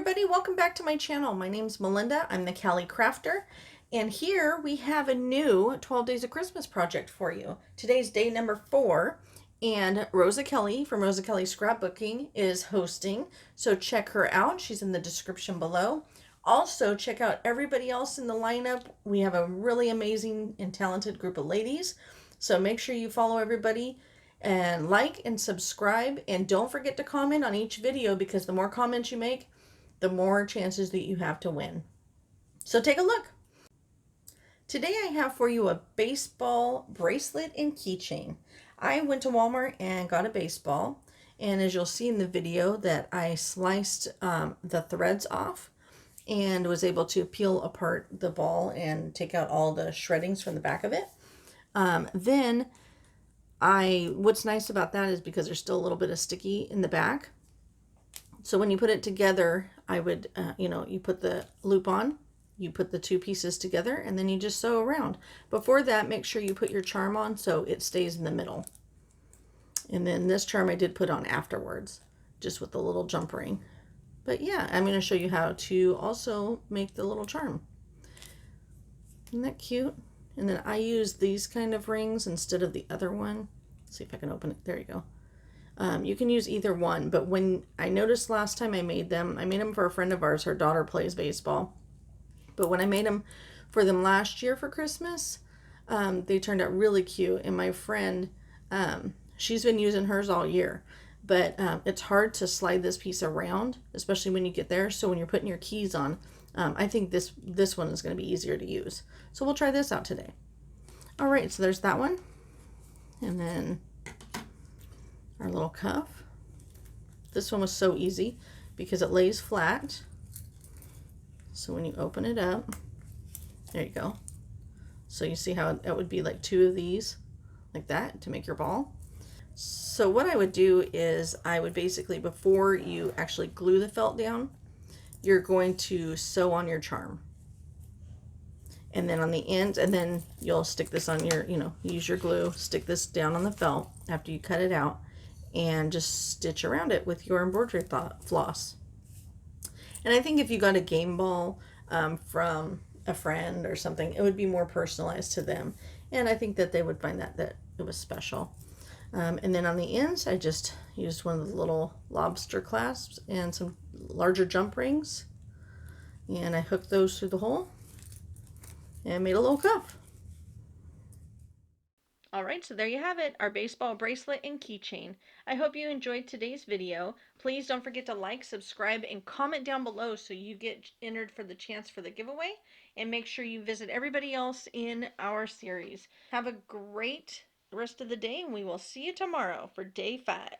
everybody, welcome back to my channel. My name's Melinda. I'm the Cali Crafter, and here we have a new 12 Days of Christmas project for you. Today's day number 4, and Rosa Kelly from Rosa Kelly Scrapbooking is hosting, so check her out. She's in the description below. Also, check out everybody else in the lineup. We have a really amazing and talented group of ladies, so make sure you follow everybody and like and subscribe, and don't forget to comment on each video, because the more comments you make, the more chances that you have to win. So take a look. Today I have for you a baseball bracelet and keychain. I went to Walmart and got a baseball, and as you'll see in the video that I sliced the threads off and was able to peel apart the ball and take out all the shreddings from the back of it. What's nice about that is because there's still a little bit of sticky in the back. So when you put it together, I would, you put the loop on, you put the two pieces together, and then you just sew around. Before that, make sure you put your charm on so it stays in the middle. And then this charm I did put on afterwards, just with the little jump ring. But yeah, I'm going to show you how to also make the little charm. Isn't that cute? And then I use these kind of rings instead of the other one. Let's see if I can open it. There you go. You can use either one, but when I noticed last time I made them for a friend of ours. Her daughter plays baseball. But when I made them for them last year for Christmas, they turned out really cute. And my friend, she's been using hers all year. But it's hard to slide this piece around, especially when you get there. So when you're putting your keys on, I think this one is going to be easier to use. So we'll try this out today. All right, so there's that one. And then our little cuff. This one was so easy because it lays flat. So when you open it up, there you go. So you see how it would be like two of these like that to make your ball. So what I would do is I would basically, before you actually glue the felt down, you're going to sew on your charm. And then on the ends, and then you'll stick this on your, use your glue, stick this down on the felt after you cut it out, and just stitch around it with your embroidery floss. And I think if you got a game ball from a friend or something, it would be more personalized to them. And I think that they would find that it was special. And then on the ends, I just used one of the little lobster clasps and some larger jump rings. And I hooked those through the hole and made a little cuff. All right, so there you have it, our baseball bracelet and keychain. I hope you enjoyed today's video. Please don't forget to like, subscribe, and comment down below so you get entered for the chance for the giveaway. And make sure you visit everybody else in our series. Have a great rest of the day, and we will see you tomorrow for day 5.